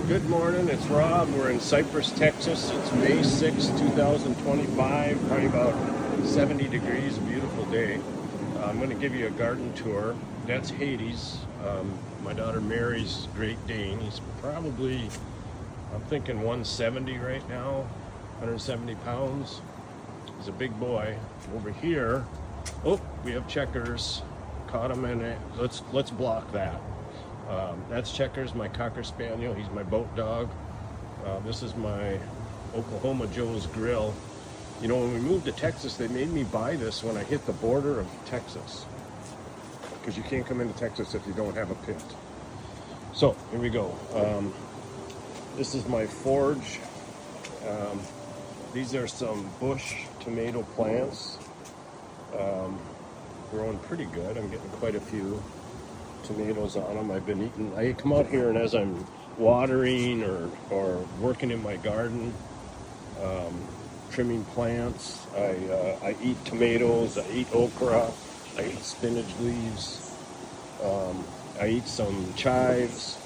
Good morning, it's Rob. We're in Cypress, Texas. It's May 6, 2025, probably about 70 degrees, a beautiful day. I'm going to give you a garden tour. That's Hades, my daughter Mary's Great Dane. He's probably, I'm thinking 170 right now, 170 pounds. He's a big boy. Over here, oh, we have Checkers. Caught him in it. Let's block that. That's Checkers, my Cocker Spaniel. He's my boat dog. This is my Oklahoma Joe's Grill. You know, when we moved to Texas, they made me buy this when I hit the border of Texas, because you can't come into Texas if you don't have a pit. So here we go. This is my forge. These are some bush tomato plants. Growing pretty good. I'm getting quite a few tomatoes on them. I've been eating. I come out here, and as I'm watering or working in my garden, trimming plants, I eat tomatoes, I eat okra, I eat spinach leaves, I eat some chives.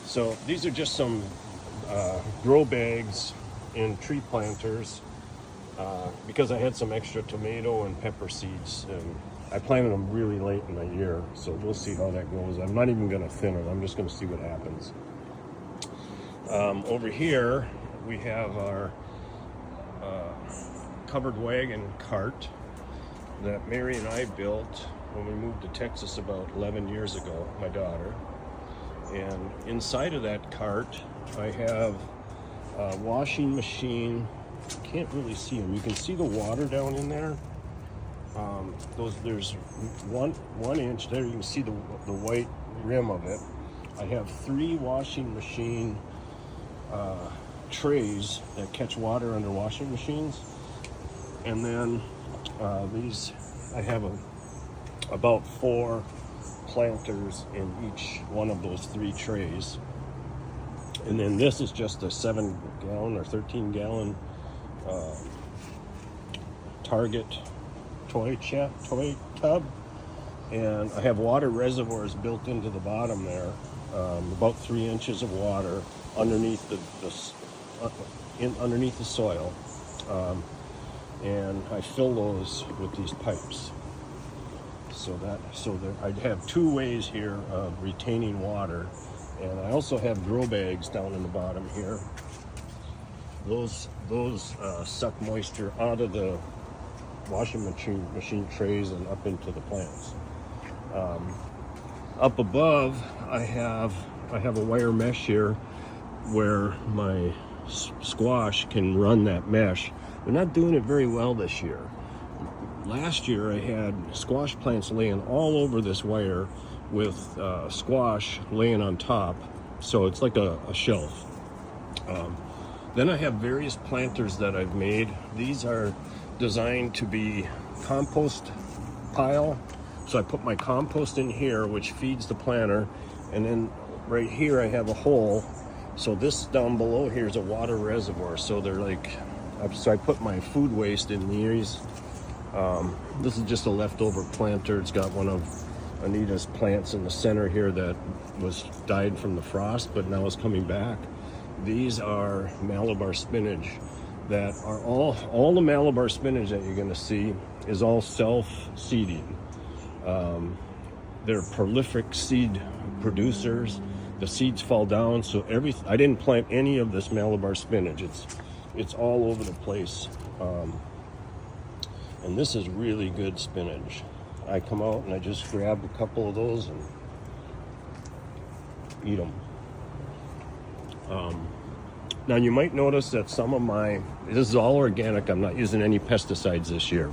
So these are just some grow bags in tree planters, because I had some extra tomato and pepper seeds, and I planted them really late in the year, so we'll see how that goes. I'm not even going to thin it. I'm just going to see what happens. Over here, we have our covered wagon cart that Mary and I built when we moved to Texas about 11 years ago, my daughter. And inside of that cart, I have a washing machine. You can't really see them. You can see the water down in there. There's one inch there. You can see the white rim of it. I have 3 washing machine trays that catch water under washing machines, and then these I have about 4 planters in each one of those 3 trays, and then this is just a 7-gallon or 13-gallon Target toy tub, and I have water reservoirs built into the bottom there, about 3 inches of water underneath underneath the soil, and I fill those with these pipes. So I have 2 ways here of retaining water, and I also have grow bags down in the bottom here. Those suck moisture out of the washing machine trays and up into the plants. Up above, I have a wire mesh here where my squash can run that mesh. They're not doing it very well this year. Last year, I had squash plants laying all over this wire with squash laying on top, so it's like a shelf. Then I have various planters that I've made. These are designed to be compost pile. So I put my compost in here, which feeds the planter, and then right here I have a hole. So this down below here is a water reservoir. So they're like, so I put my food waste in these. This is just a leftover planter. It's got one of Anita's plants in the center here that died from the frost, but now is coming back. These are Malabar spinach that are all the Malabar spinach that you're going to see is all self-seeding. They're prolific seed producers. The seeds fall down, so I didn't plant any of this Malabar spinach. It's all over the place, and this is really good spinach. I come out and I just grab a couple of those and eat them. Now you might notice that some of this is all organic. I'm not using any pesticides this year.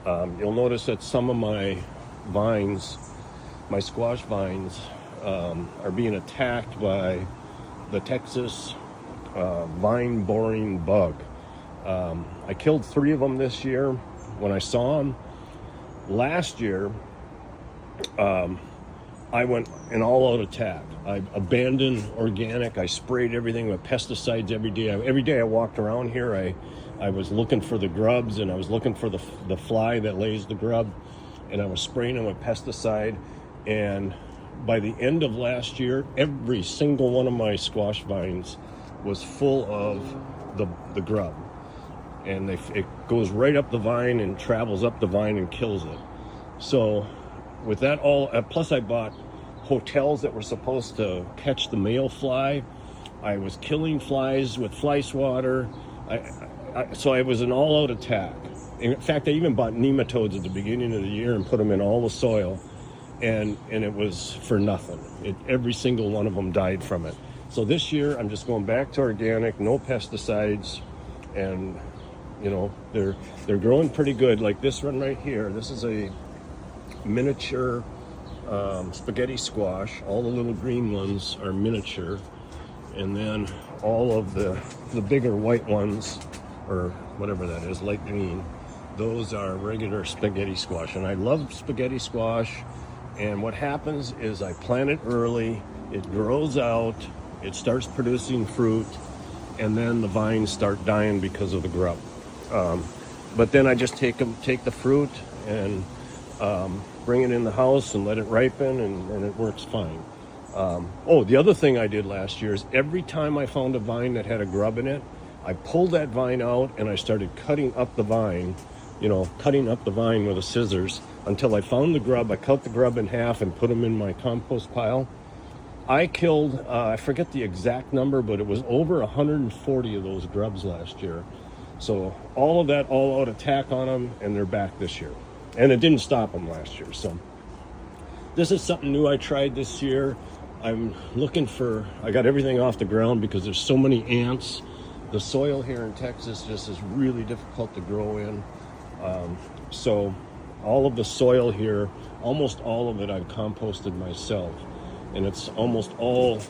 You'll notice that some of my vines, my squash vines, are being attacked by the Texas vine boring bug. I killed 3 of them this year when I saw them. Last year, I went an all-out attack. I abandoned organic. I sprayed everything with pesticides every day. Every day I walked around here, I was looking for the grubs, and I was looking for the fly that lays the grub, and I was spraying them with pesticide. And by the end of last year, every single one of my squash vines was full of the grub. And it goes right up the vine and travels up the vine and kills it. So with that all, plus I bought hotels that were supposed to catch the male fly. I was killing flies with fly swatter. So I was an all-out attack. In fact, I even bought nematodes at the beginning of the year and put them in all the soil, and it was for nothing. Every single one of them died from it. So this year, I'm just going back to organic, no pesticides, and you know, they're growing pretty good. Like this one right here, this is a miniature spaghetti squash. All the little green ones are miniature, and then all of the bigger white ones, or whatever that is, light green, those are regular spaghetti squash. And I love spaghetti squash. And what happens is I plant it early, it grows out, it starts producing fruit, and then the vines start dying because of the grub. But then I just take the fruit and bring it in the house and let it ripen, and it works fine. The other thing I did last year is every time I found a vine that had a grub in it, I pulled that vine out and I started cutting up the vine with a scissors until I found the grub. I cut the grub in half and put them in my compost pile. I killed, I forget the exact number, but it was over 140 of those grubs last year. So all of that all-out attack on them, and they're back this year. And it didn't stop them last year. So this is something new I tried this year. I'm looking I got everything off the ground because there's so many ants. The soil here in Texas just is really difficult to grow in. So all of the soil here, almost all of it I've composted myself. And it's almost all,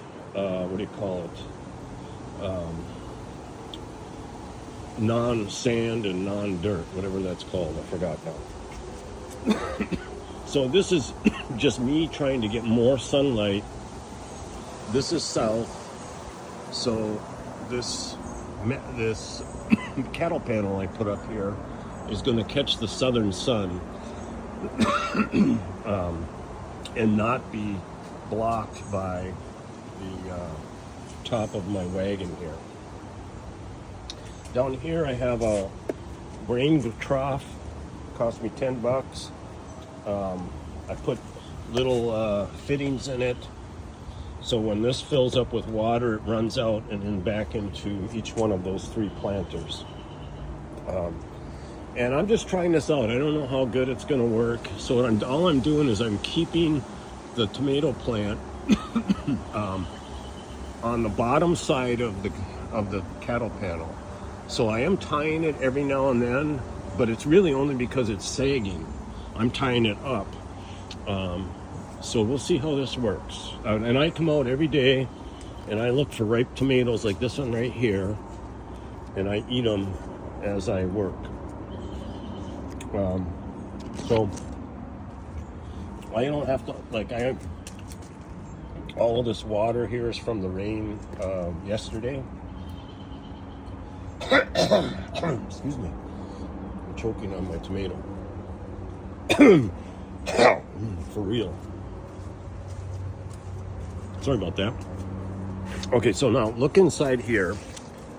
non-sand and non-dirt, whatever that's called. I forgot now. So this is just me trying to get more sunlight. This is south. So this cattle panel I put up here is going to catch the southern sun and not be blocked by the top of my wagon here. Down here I have a grain trough. Cost me $10. I put little fittings in it, so when this fills up with water, it runs out and then back into each one of those 3 planters. And I'm just trying this out. I don't know how good it's going to work. So all I'm doing is I'm keeping the tomato plant on the bottom side of the cattle panel. So I am tying it every now and then, but it's really only because it's sagging. I'm tying it up. So we'll see how this works. And I come out every day and I look for ripe tomatoes like this one right here, and I eat them as I work. So I don't have to, all of this water here is from the rain yesterday. Excuse me. I'm choking on my tomato. For real. Sorry about that. Okay, so now look inside here.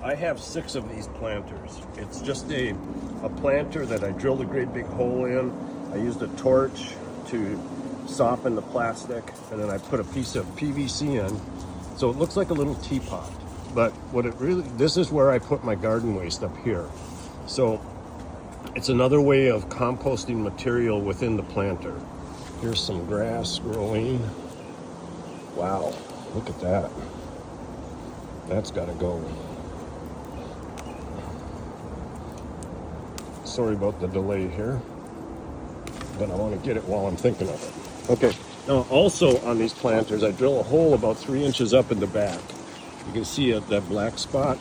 I have 6 of these planters. It's just a planter that I drilled a great big hole in. I used a torch to soften the plastic, and then I put a piece of PVC in. So it looks like a little teapot. But this is where I put my garden waste up here. So it's another way of composting material within the planter. Here's some grass growing. Wow, look at that. That's gotta go. Sorry about the delay here, but I want to get it while I'm thinking of it. Okay, now also on these planters, I drill a hole about 3 inches up in the back. You can see that black spot.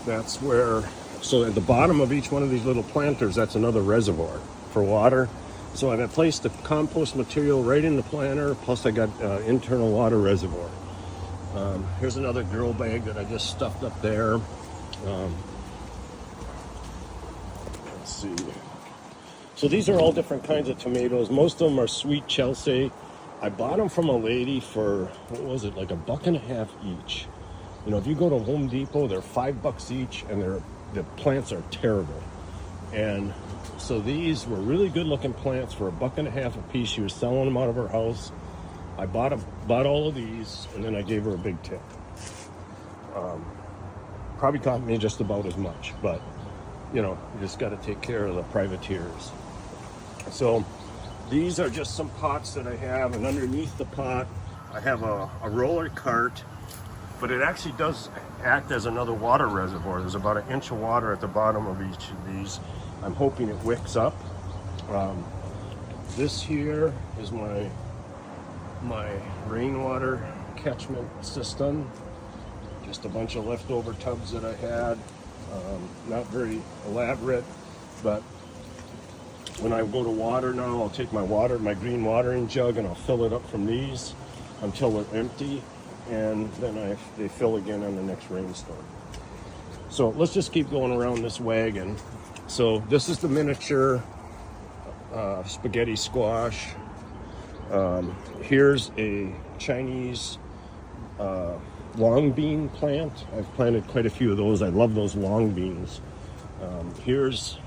That's where, so at the bottom of each one of these little planters, that's another reservoir for water. So I've placed the compost material right in the planter, plus I got internal water reservoir. Here's another grow bag that I just stuffed up there. Let's see. So these are all different kinds of tomatoes. Most of them are sweet Chelsea. I bought them from a lady for, what was it, like $1.50 each. You know, if you go to Home Depot, they're $5 each, and the plants are terrible. And so these were really good looking plants for $1.50 a piece. She was selling them out of her house. I bought all of these, and then I gave her a big tip. Probably cost me just about as much, but you know, you just got to take care of the privateers. So these are just some pots that I have, and underneath the pot I have a roller cart, but it actually does act as another water reservoir. There's about 1 inch of water at the bottom of each of these. I'm hoping it wicks up. This here is my rainwater catchment system. Just a bunch of leftover tubs that I had. Not very elaborate, but when I go to water now, I'll take my green watering jug, and I'll fill it up from these until they're empty, and then they fill again on the next rainstorm. So let's just keep going around this wagon. So this is the miniature spaghetti squash. Here's a Chinese long bean plant. I've planted quite a few of those. I love those long beans. Here's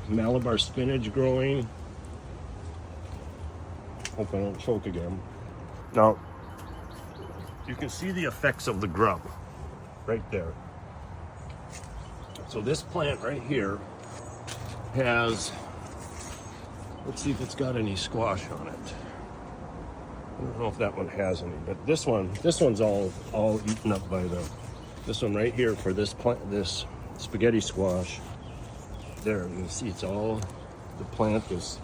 Malabar spinach growing. Hope I don't choke again. Now, you can see the effects of the grub right there. So this plant right here has, let's see if it's got any squash on it. I don't know if that one has any, but this one's all eaten up by this one right here for this plant, this spaghetti squash. There, you can see it's all, the plant has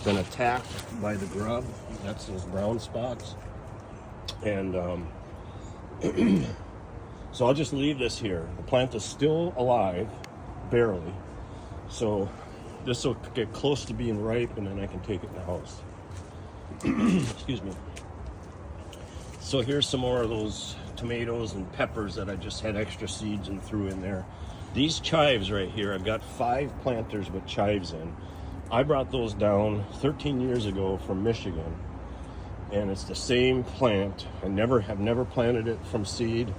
been attacked by the grub. That's those brown spots. And so I'll just leave this here. The plant is still alive, barely. So this will get close to being ripe, and then I can take it in the house. Excuse me. So here's some more of those tomatoes and peppers that I just had extra seeds and threw in there. These chives right here, I've got 5 planters with chives in. I brought those down 13 years ago from Michigan, and it's the same plant. I have never planted it from seed.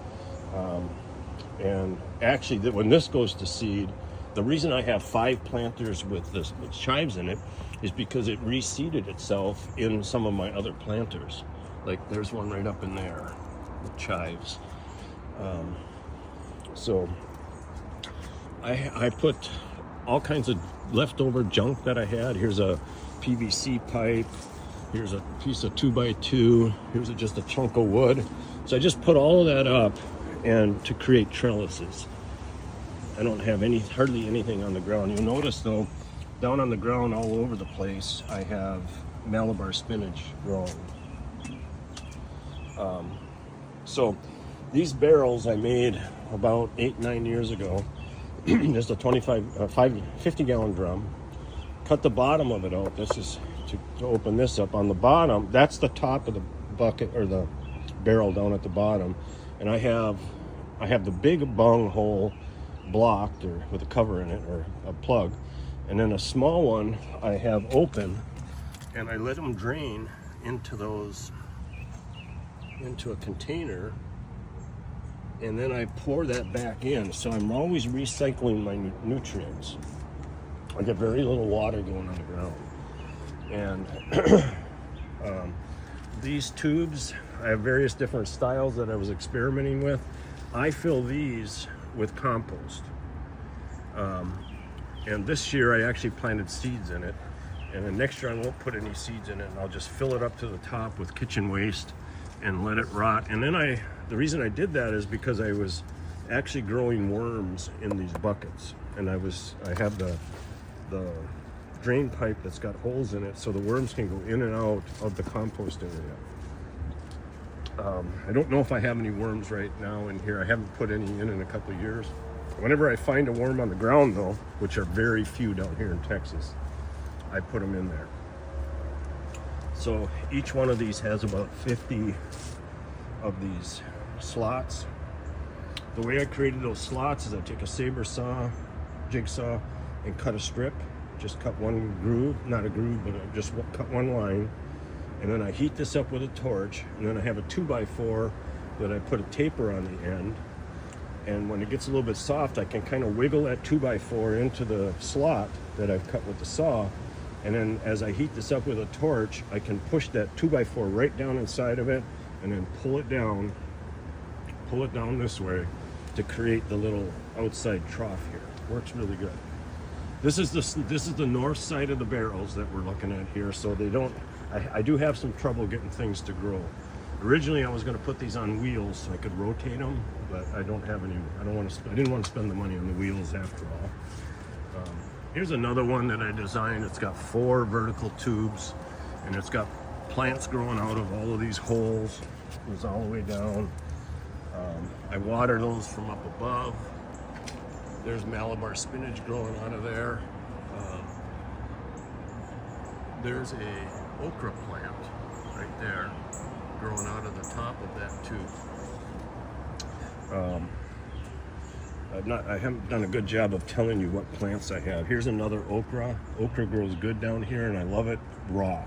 And actually, when this goes to seed, the reason I have 5 planters with chives in it is because it reseeded itself in some of my other planters. Like there's one right up in there with chives. So I put all kinds of leftover junk that I had. Here's a PVC pipe. Here's a piece of 2x2. Here's just a chunk of wood. So I just put all of that up and to create trellises. I don't have hardly anything on the ground. You'll notice though, down on the ground all over the place, I have Malabar spinach growing. So these barrels I made about 8-9 years ago. Just a 50-gallon drum. Cut the bottom of it out. This is to open this up. On the bottom, that's the top of the bucket or the barrel down at the bottom, and I have the big bung hole blocked or with a cover in it or a plug, and then a small one I have open, and I let them drain into a container, and then I pour that back in. So I'm always recycling my nutrients. I get very little water going on the ground. And these tubes, I have various different styles that I was experimenting with. I fill these with compost. And this year I actually planted seeds in it. And then next year I won't put any seeds in it, and I'll just fill it up to the top with kitchen waste and let it rot. And then the reason I did that is because I was actually growing worms in these buckets, and I have the drain pipe that's got holes in it so the worms can go in and out of the compost area. I don't know if I have any worms right now in here. I haven't put any in a couple of years. Whenever I find a worm on the ground though, which are very few down here in Texas, I put them in there. So each one of these has about 50 of these slots. The way I created those slots is I take a saber saw, jigsaw, and cut a strip. Just cut one groove, not a groove, but just cut one line. and then I heat this up with a torch, and then I have a 2x4 that I put a taper on the end, and when it gets a little bit soft, I can kind of wiggle that 2x4 into the slot that I've cut with the saw, and then as I heat this up with a torch, I can push that 2x4 right down inside of it, and then pull it down this way to create the little outside trough here. Works really good. This is the north side of the barrels that we're looking at here, so they don't. I do have some trouble getting things to grow. Originally, I was going to put these on wheels so I could rotate them, but I don't have any. I didn't want to spend the money on the wheels after all. Here's another one that I designed. It's got 4 vertical tubes, and it's got plants growing out of all of these holes. It goes all the way down. I water those from up above. There's Malabar spinach growing out of there. There's a okra plant right there growing out of the top of that tube. I haven't done a good job of telling you what plants I have. Here's another okra. Okra grows good down here, and I love it raw.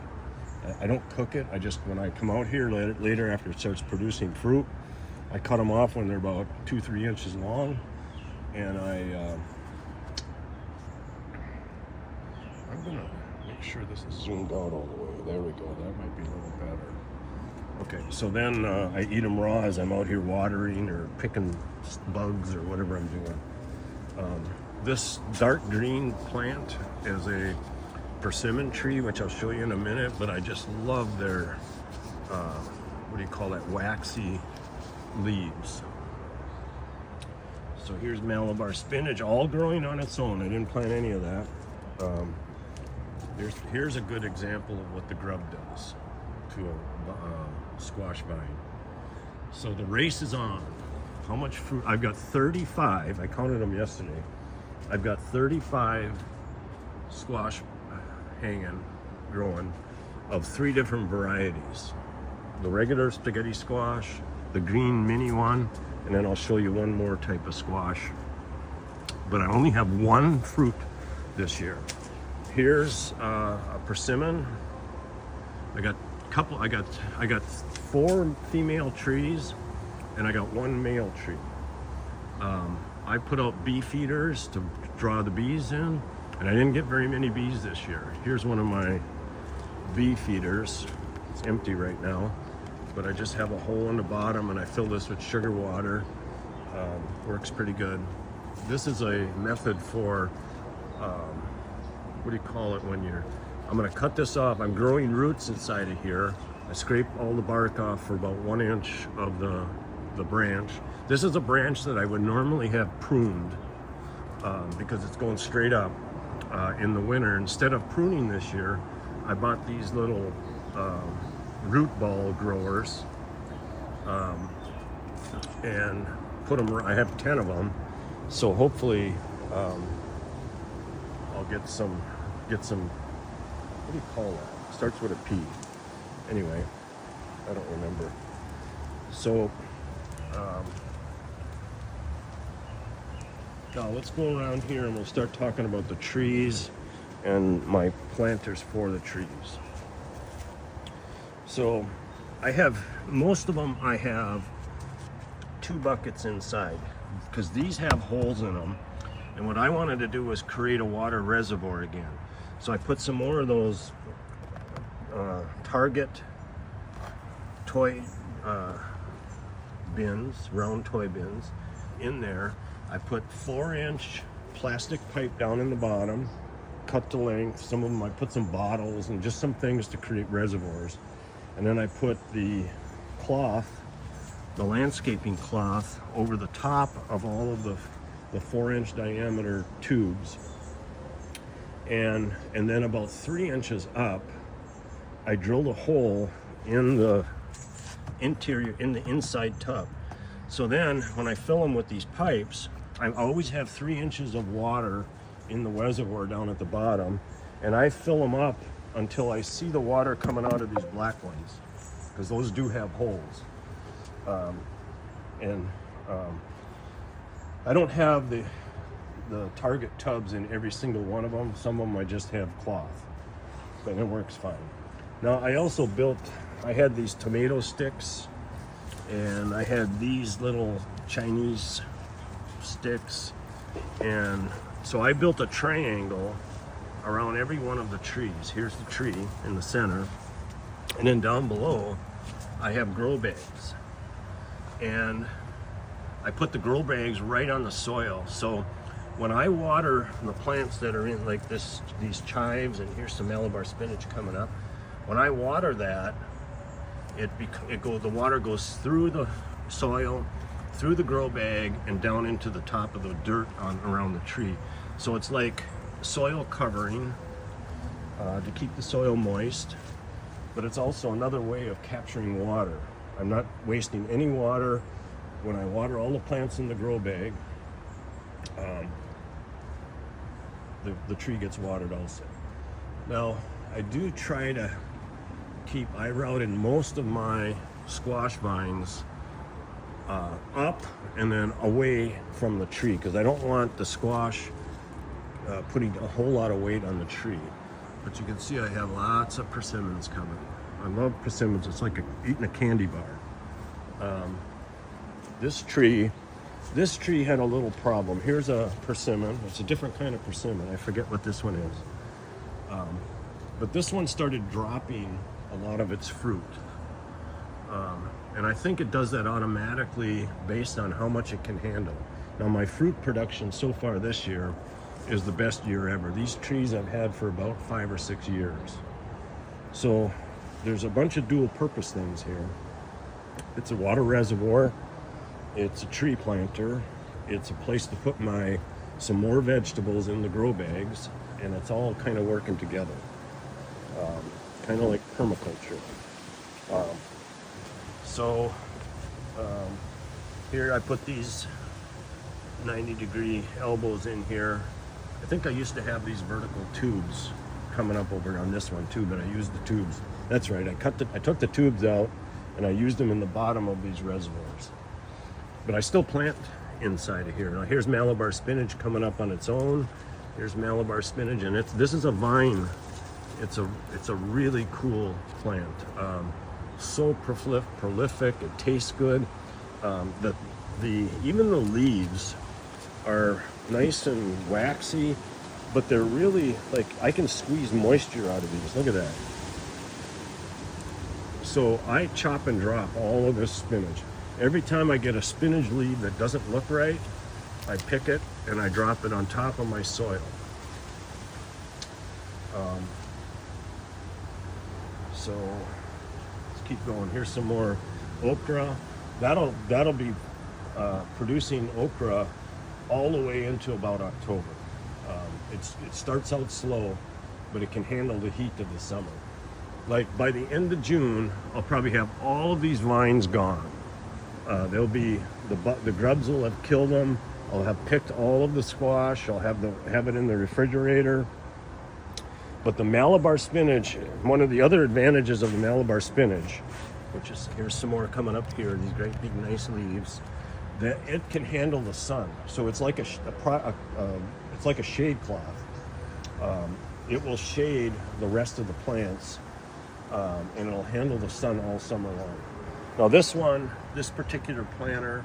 I don't cook it. When I come out here later after it starts producing fruit, I cut them off when they're about 2-3 inches long, and I'm gonna make sure this is zoomed out all the way. There we go. That might be a little better. Okay, so then I eat them raw as I'm out here watering or picking bugs or whatever I'm doing. This dark green plant is a persimmon tree, which I'll show you in a minute, but I just love their, waxy leaves. So here's Malabar spinach, all growing on its own. I didn't plant any of that. Here's a good example of what the grub does to a squash vine. So the race is on. How much fruit? I've got 35. I counted them yesterday. I've got 35 squash growing of 3 different varieties. The regular spaghetti squash, the green mini one, and then I'll show you one more type of squash. But I only have 1 fruit this year. Here's a persimmon. I got 4 female trees, and I got 1 male tree. I put out bee feeders to draw the bees in, and I didn't get very many bees this year. Here's one of my bee feeders. It's empty right now, but I just have a hole in the bottom, and I fill this with sugar water. Works pretty good. This is a method for I'm going to cut this off. I'm growing roots inside of here. I scrape all the bark off for about 1 inch of the branch. This is a branch that I would normally have pruned because it's going straight up in the winter. Instead of pruning this year, I bought these little root ball growers and put them. I have 10 of them, so hopefully I'll get some. What do you call that? Starts with a P. Anyway, I don't remember. So now let's go around here and we'll start talking about the trees and my planters for the trees. So most of them I have 2 buckets inside because these have holes in them, and what I wanted to do was create a water reservoir again. So I put some more of those Target toy bins, round toy bins in there. I put 4-inch plastic pipe down in the bottom, cut to length. Some of them I put some bottles and just some things to create reservoirs. And then I put the cloth, the landscaping cloth, over the top of all of the 4-inch diameter tubes. And then about 3 inches up, I drilled a hole in the interior, in the inside tub. So then when I fill them with these pipes, I always have 3 inches of water in the reservoir down at the bottom, and I fill them up until I see the water coming out of these black ones, because those do have holes. I don't have the Target tubs in every single one of them. Some of them I just have cloth, but it works fine. Now I also I had these tomato sticks, and I had these little Chinese sticks, and so I built a triangle around every one of the trees. Here's the tree in the center, and then down below I have grow bags, and I put the grow bags right on the soil. So when I water the plants that are in like these chives, and here's some Malabar spinach coming up, when I water that, the water goes through the soil, through the grow bag, and down into the top of the dirt around the tree. So it's like soil covering to keep the soil moist, but it's also another way of capturing water. I'm not wasting any water when I water all the plants in the grow bag. The tree gets watered also. Now, I do try to I routed most of my squash vines up and then away from the tree, because I don't want the squash putting a whole lot of weight on the tree. But you can see I have lots of persimmons coming. I love persimmons. It's like eating a candy bar. This tree had a little problem. Here's a persimmon. It's a different kind of persimmon. I forget what this one is. But this one started dropping a lot of its fruit. And I think it does that automatically based on how much it can handle. Now, my fruit production so far this year is the best year ever. These trees I've had for about 5 or 6 years. So there's a bunch of dual purpose things here. It's a water reservoir. It's a tree planter. It's a place to put some more vegetables in the grow bags, and it's all kind of working together. Kind of like permaculture. Here I put these 90-degree elbows in here. I think I used to have these vertical tubes coming up over on this one too, but I used the tubes. That's right, I took the tubes out and I used them in the bottom of these reservoirs. But I still plant inside of here. Now here's Malabar spinach coming up on its own. Here's Malabar spinach, and this is a vine. It's a really cool plant. So prolific. It tastes good. Even the leaves are nice and waxy, but they're really like I can squeeze moisture out of these. Look at that. So I chop and drop all of this spinach. Every time I get a spinach leaf that doesn't look right, I pick it and I drop it on top of my soil. So let's keep going. Here's some more okra. That'll be producing okra all the way into about October. It starts out slow, but it can handle the heat of the summer. Like by the end of June, I'll probably have all of these vines gone. They'll be the grubs will have killed them. I'll have picked all of the squash. I'll have it in the refrigerator. But the Malabar spinach, one of the other advantages of the Malabar spinach, which is, here's some more coming up here, these great big nice leaves, that it can handle the sun. So it's like it's like a shade cloth. It will shade the rest of the plants, and it'll handle the sun all summer long. Now this particular planter,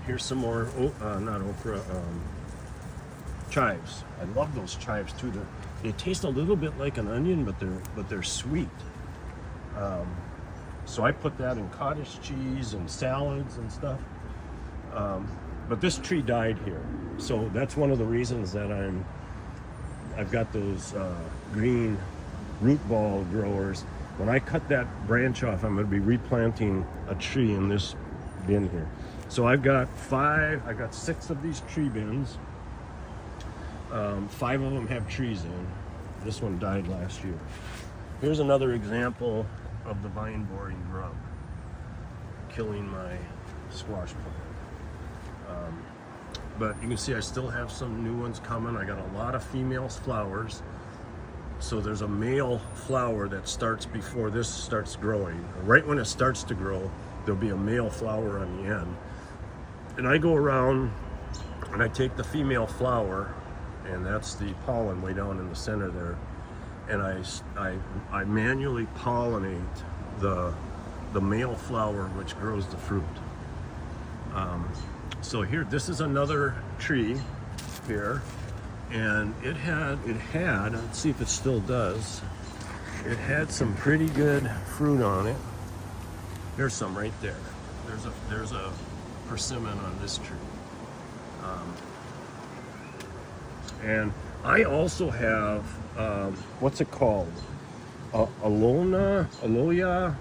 here's some more, not okra, chives. I love those chives too. They taste a little bit like an onion, but they're sweet. So I put that in cottage cheese and salads and stuff. But this tree died here, so that's one of the reasons that I've got those green root ball growers. When I cut that branch off, I'm going to be replanting a tree in this bin here. So I've got 6 of these tree bins. 5 of them have trees in. This one died last year. Here's another example of the vine boring grub killing my squash plant. But you can see I still have some new ones coming. I got a lot of female flowers. So there's a male flower that starts before this starts growing. Right when it starts to grow, there'll be a male flower on the end. And I go around and I take the female flower, and that's the pollen way down in the center there. and I manually pollinate the male flower which grows the fruit. So here, this is another tree here, and it had, let's see if it still does, it had some pretty good fruit on it. There's some right there. There's a persimmon on this tree. And I also have, what's it called? Aloya,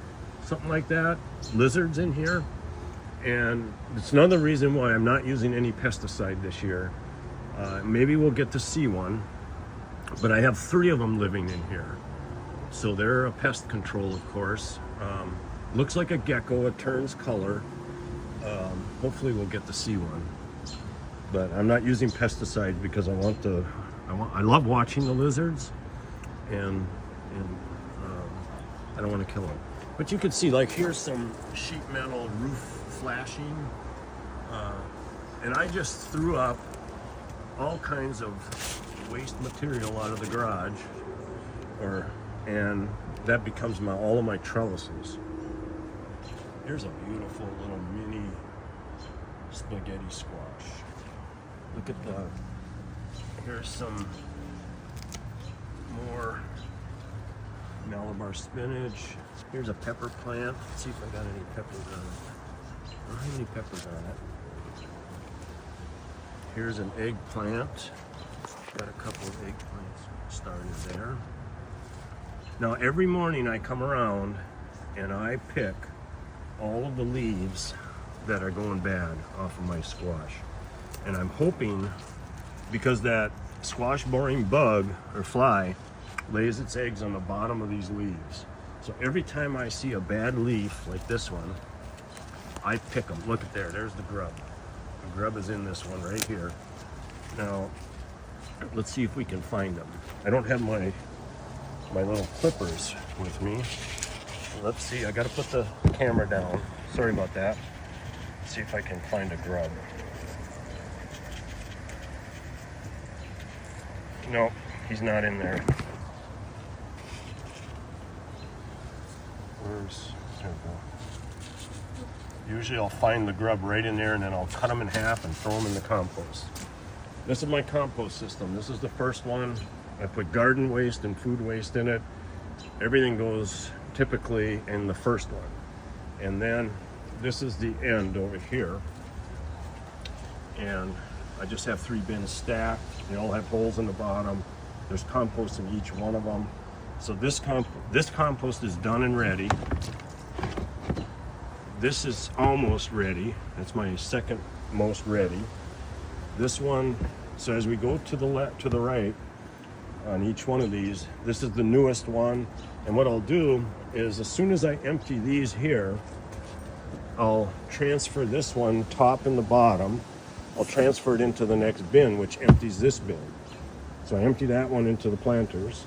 something like that. Lizards in here. And it's another reason why I'm not using any pesticide this year. Maybe we'll get to see one, but I have 3 of them living in here. So they're a pest control, of course. Looks like a gecko, it turns color. Hopefully we'll get to see one. But I'm not using pesticides because I love watching the lizards, and I don't want to kill them. But you can see, like, here's some sheet metal roof flashing, and I just threw up all kinds of waste material out of the garage, and that becomes all of my trellises. Here's a beautiful little mini spaghetti squash. Look at here's some more Malabar spinach. Here's a pepper plant. Let's see if I got any peppers on it. I don't have any peppers on it. Here's an eggplant. Got a couple of eggplants started there. Now every morning I come around and I pick all of the leaves that are going bad off of my squash. And I'm hoping, because that squash boring bug or fly lays its eggs on the bottom of these leaves. So every time I see a bad leaf like this one, I pick them. Look at there's the grub. The grub is in this one right here. Now, let's see if we can find them. I don't have my little clippers with me. Let's see, I gotta put the camera down. Sorry about that. Let's see if I can find a grub. No, he's not in there. There we go. Usually I'll find the grub right in there, and then I'll cut them in half and throw them in the compost. This is my compost system. This is the first one. I put garden waste and food waste in it. Everything goes typically in the first one. And then this is the end over here. And I just have 3 bins stacked. They all have holes in the bottom. There's compost in each one of them. So this compost is done and ready. This is almost ready. That's my second most ready. This one, so as we go to the left, to the right on each one of these, this is the newest one. And what I'll do is, as soon as I empty these here, I'll transfer this one, top and the bottom. I'll transfer it into the next bin, which empties this bin. So I empty that one into the planters,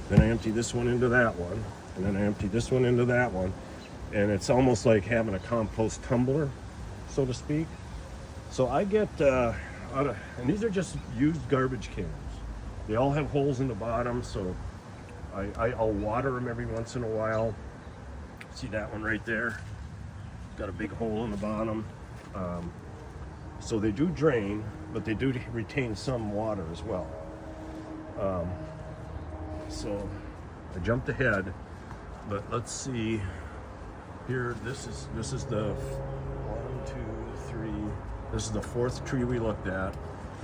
then I empty this one into that one, and then I empty this one into that one. And it's almost like having a compost tumbler, so to speak. So I get, and these are just used garbage cans. They all have holes in the bottom, so I'll water them every once in a while. See that one right there? Got a big hole in the bottom. So they do drain, but they do retain some water as well. So I jumped ahead, but let's see here. This is the 1, 2, 3. This is the 4th tree we looked at,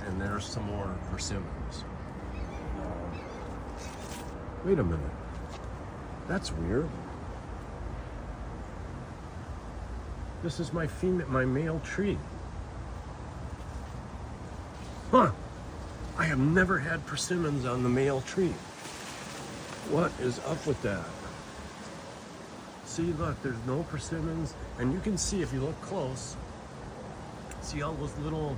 and there's some more persimmons. Wait a minute, that's weird. This is my male tree. Huh, I have never had persimmons on the male tree. What is up with that? See, look, there's no persimmons, and you can see if you look close, see all those little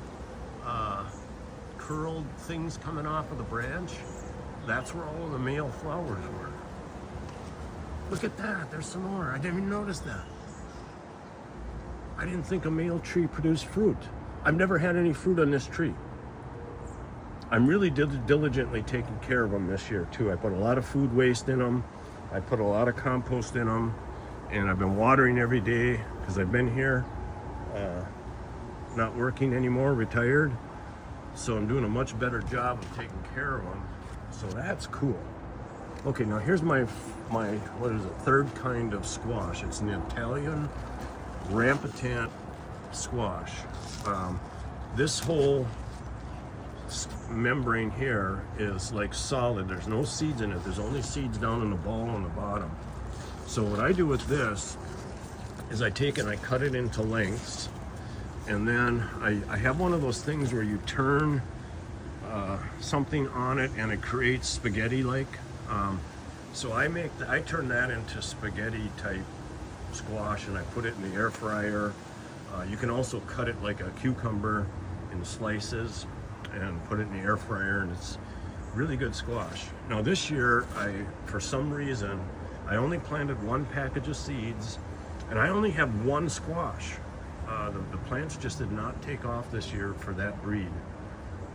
curled things coming off of the branch? That's where all of the male flowers were. Look at that, there's some more. I didn't even notice that. I didn't think a male tree produced fruit. I've never had any fruit on this tree. I'm really diligently taking care of them this year too. I put a lot of food waste in them. I put a lot of compost in them, and I've been watering every day because I've been here, not working anymore, retired. So I'm doing a much better job of taking care of them. So that's cool. Okay, now here's my what is it, third kind of squash. It's an Italian rampant squash. This whole membrane here is like solid. There's no seeds in it. There's only seeds down in the ball on the bottom. So what I do with this is I take and I cut it into lengths, and then I have one of those things where you turn something on it and it creates spaghetti like. So I turn that into spaghetti type squash, and I put it in the air fryer. You can also cut it like a cucumber in slices and put it in the air fryer, and it's really good squash. Now this year, for some reason, I only planted one package of seeds, and I only have one squash. The plants just did not take off this year for that breed,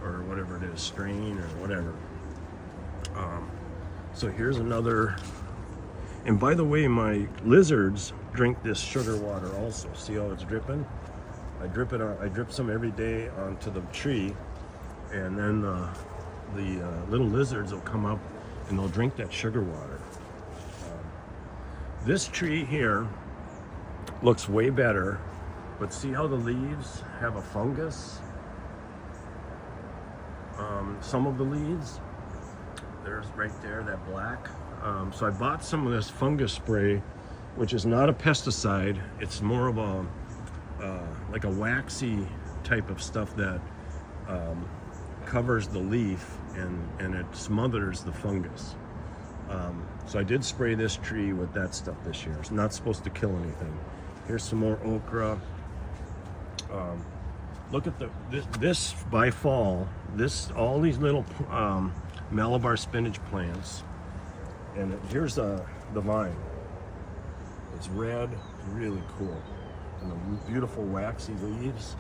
or whatever it is, strain or whatever. So here's another, and by the way, my lizards drink this sugar water also. See how it's dripping? I drip some every day onto the tree, and then the little lizards will come up and they'll drink that sugar water. This tree here looks way better, but see how the leaves have a fungus? Some of the leaves, there's right there, that black. So I bought some of this fungus spray, which is not a pesticide. It's more of a like a waxy type of stuff that covers the leaf and it smothers the fungus. So I did spray this tree with that stuff this year. It's not supposed to kill anything. Here's some more okra. Look at this by fall. All these little Malabar spinach plants, and here's the vine. It's red, really cool, and the beautiful waxy leaves.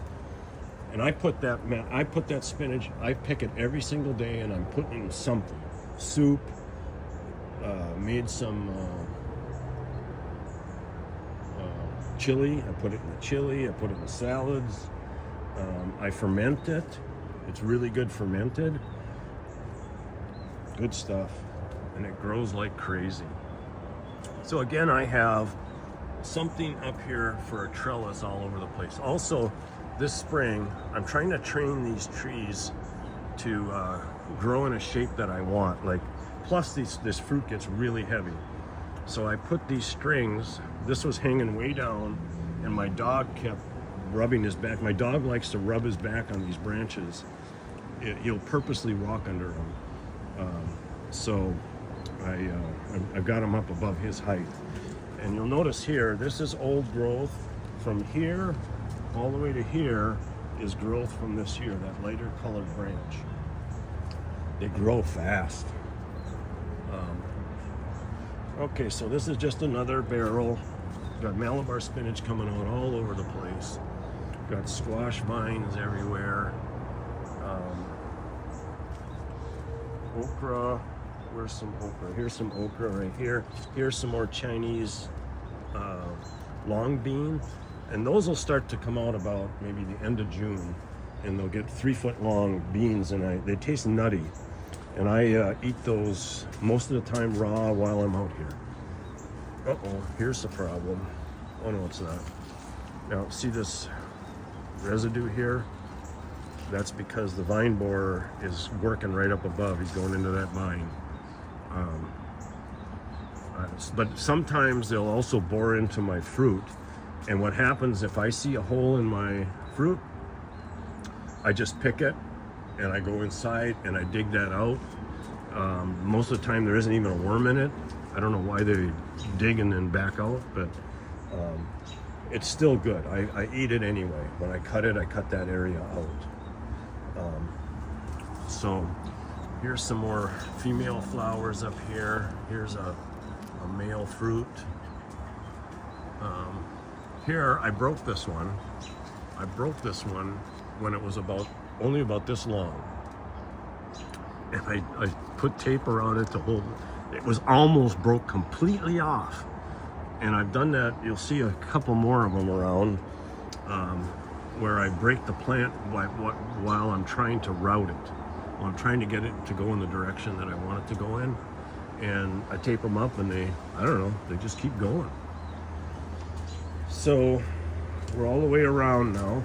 And I put that spinach. I pick it every single day, and I'm putting in something, soup. Made some chili. I put it in the chili. I put it in the salads. I ferment it. It's really good fermented. Good stuff, and it grows like crazy. So again, I have something up here for a trellis all over the place. Also, this spring, I'm trying to train these trees to grow in a shape that I want. Plus this fruit gets really heavy. So I put these strings, this was hanging way down, and my dog kept rubbing his back. My dog likes to rub his back on these branches. He'll purposely walk under them. So I've got him up above his height. And you'll notice here, this is old growth. From here all the way to here is growth from this here, that lighter colored branch. They grow fast. Okay, so this is just another barrel. Got Malabar spinach coming out all over the place. Got squash vines everywhere. Okra. Where's some okra? Here's some okra right here. Here's some more Chinese long bean. And those will start to come out about maybe the end of June. And they'll get 3-foot long beans, and they taste nutty. And I eat those most of the time raw while I'm out here. Uh-oh, here's the problem. Oh no, it's not. Now, see this residue here? That's because the vine borer is working right up above. He's going into that vine. But sometimes they'll also bore into my fruit. And what happens if I see a hole in my fruit, I just pick it and I go inside and I dig that out. Most of the time there isn't even a worm in it. I don't know why they dig and then back out, but it's still good. I eat it anyway. When I cut that area out. So here's some more female flowers up here. Here's a male fruit. Here I broke this one. I broke this one when it was only about this long. and I put tape around it to hold it. It was almost broke completely off. And I've done that. You'll see a couple more of them around where I break the plant while I'm trying to route it. While I'm trying to get it to go in the direction that I want it to go in. And I tape them up and I don't know, they just keep going. So we're all the way around now.